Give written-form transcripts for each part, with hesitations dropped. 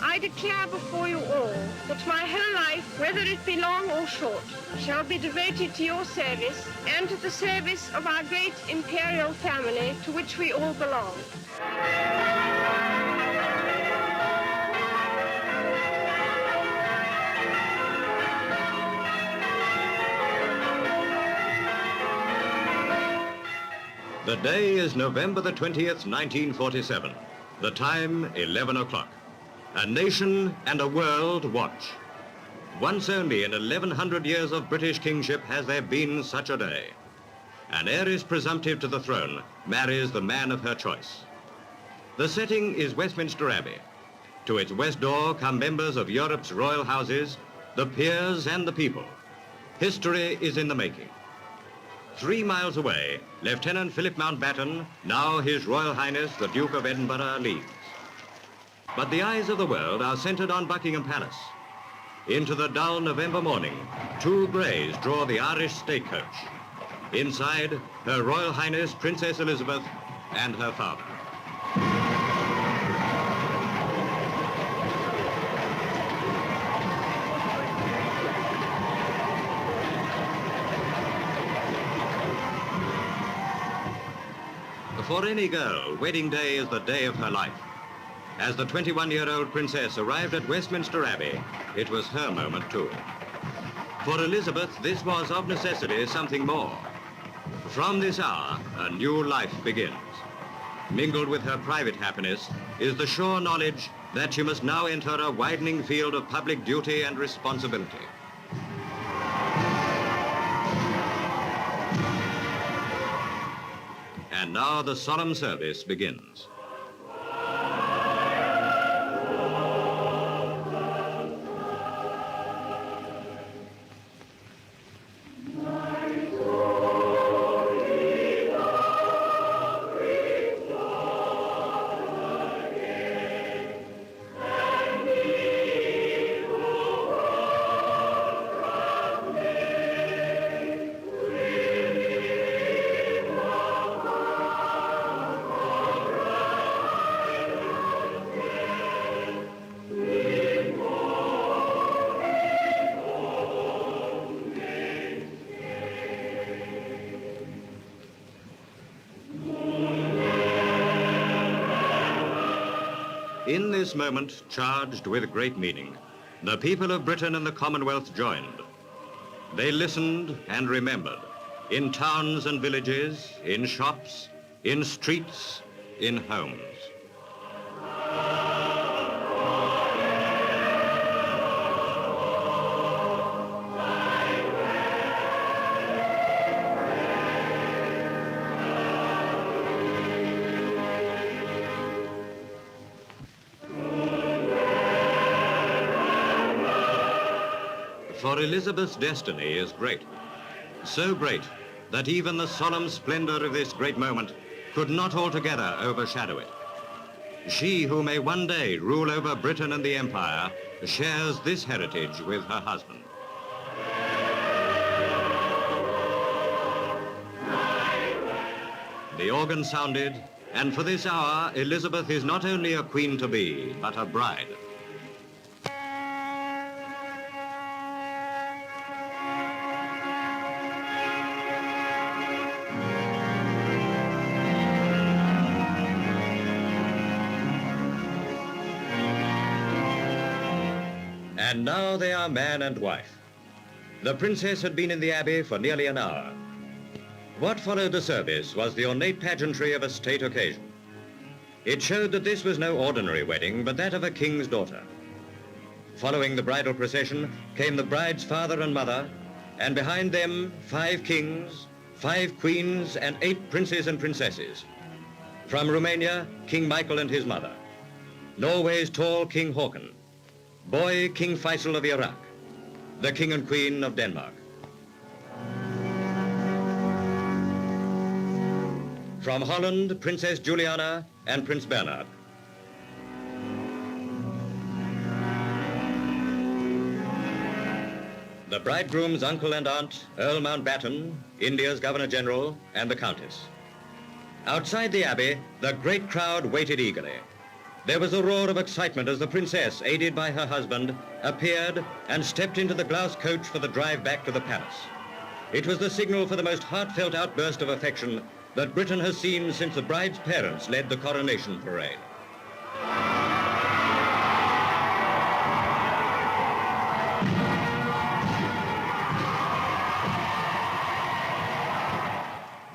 I declare before you all that my whole life, whether it be long or short, shall be devoted to your service and to the service of our great imperial family to which we all belong. The day is November the 20th, 1947. The time, 11 o'clock. A nation and a world watch. Once only in 1100 years of British kingship has there been such a day. An heiress presumptive to the throne marries the man of her choice. The setting is Westminster Abbey. To its west door come members of Europe's royal houses, the peers and the people. History is in the making. 3 miles away, Lieutenant Philip Mountbatten, now His Royal Highness the Duke of Edinburgh, leaves. But the eyes of the world are centered on Buckingham Palace. Into the dull November morning, 2 greys draw the Irish stagecoach. Inside, Her Royal Highness Princess Elizabeth and her father. For any girl, wedding day is the day of her life. As the 21-year-old princess arrived at Westminster Abbey, it was her moment too. For Elizabeth, this was of necessity something more. From this hour, a new life begins. Mingled with her private happiness is the sure knowledge that she must now enter a widening field of public duty and responsibility. And now the solemn service begins. In this moment, charged with great meaning, the people of Britain and the Commonwealth joined. They listened and remembered, in towns and villages, in shops, in streets, in homes. For Elizabeth's destiny is great, so great that even the solemn splendor of this great moment could not altogether overshadow it. She who may one day rule over Britain and the Empire shares this heritage with her husband. The organ sounded, and for this hour, Elizabeth is not only a queen-to-be, but a bride. And now they are man and wife. The princess had been in the Abbey for nearly an hour. What followed the service was the ornate pageantry of a state occasion. It showed that this was no ordinary wedding, but that of a king's daughter. Following the bridal procession came the bride's father and mother, and behind them 5 kings, 5 queens, and 8 princes and princesses. From Romania, King Michael and his mother. Norway's tall King Haakon. Boy King Faisal of Iraq, the King and Queen of Denmark. From Holland, Princess Juliana and Prince Bernhard. The bridegroom's uncle and aunt, Earl Mountbatten, India's Governor-General, and the Countess. Outside the Abbey, the great crowd waited eagerly. There was a roar of excitement as the princess, aided by her husband, appeared and stepped into the glass coach for the drive back to the palace. It was the signal for the most heartfelt outburst of affection that Britain has seen since the bride's parents led the coronation parade.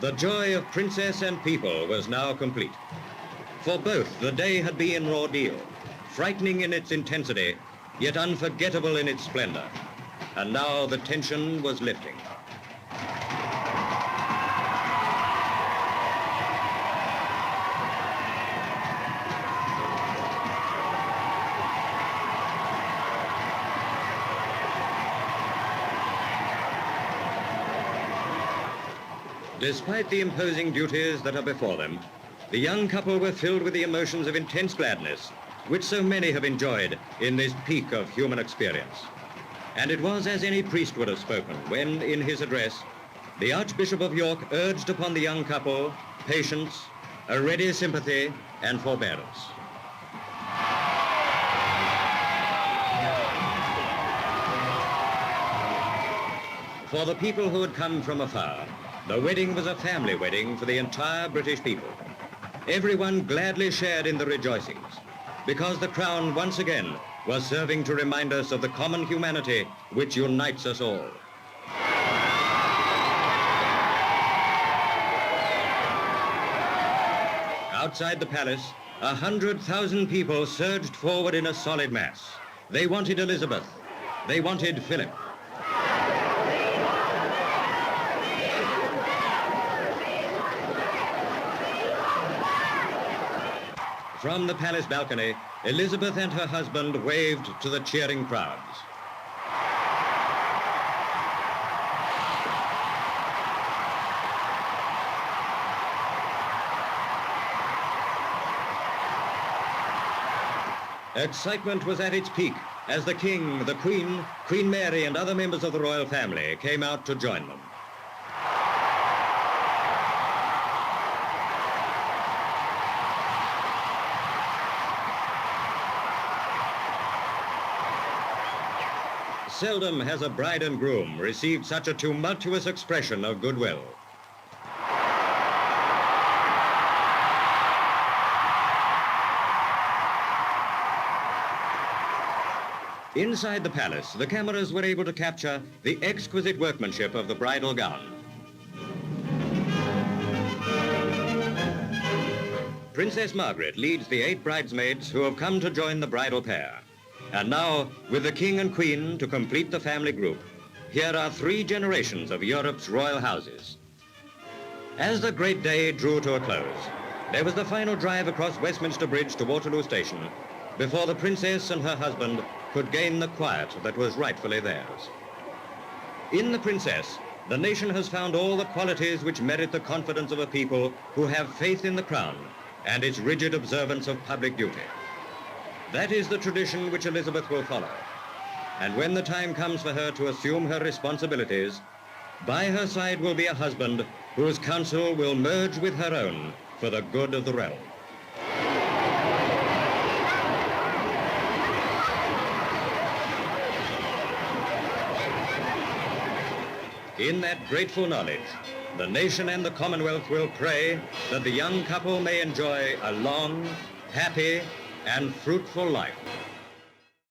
The joy of princess and people was now complete. For both, the day had been an ordeal, frightening in its intensity, yet unforgettable in its splendor. And now the tension was lifting. Despite the imposing duties that are before them, the young couple were filled with the emotions of intense gladness, which so many have enjoyed in this peak of human experience. And it was as any priest would have spoken when, in his address, the Archbishop of York urged upon the young couple patience, a ready sympathy, and forbearance. For the people who had come from afar, the wedding was a family wedding for the entire British people. Everyone gladly shared in the rejoicings, because the Crown once again was serving to remind us of the common humanity which unites us all. Outside the palace, 100,000 people surged forward in a solid mass. They wanted Elizabeth. They wanted Philip. From the palace balcony, Elizabeth and her husband waved to the cheering crowds. Excitement was at its peak as the King, the Queen, Queen Mary, and other members of the royal family came out to join them. Seldom has a bride and groom received such a tumultuous expression of goodwill. Inside the palace, the cameras were able to capture the exquisite workmanship of the bridal gown. Princess Margaret leads the 8 bridesmaids who have come to join the bridal pair. And now, with the King and Queen to complete the family group, here are 3 generations of Europe's royal houses. As the great day drew to a close, there was the final drive across Westminster Bridge to Waterloo Station before the princess and her husband could gain the quiet that was rightfully theirs. In the princess, the nation has found all the qualities which merit the confidence of a people who have faith in the crown and its rigid observance of public duty. That is the tradition which Elizabeth will follow. And when the time comes for her to assume her responsibilities, by her side will be a husband whose counsel will merge with her own for the good of the realm. In that grateful knowledge, the nation and the Commonwealth will pray that the young couple may enjoy a long, happy, and fruitful life.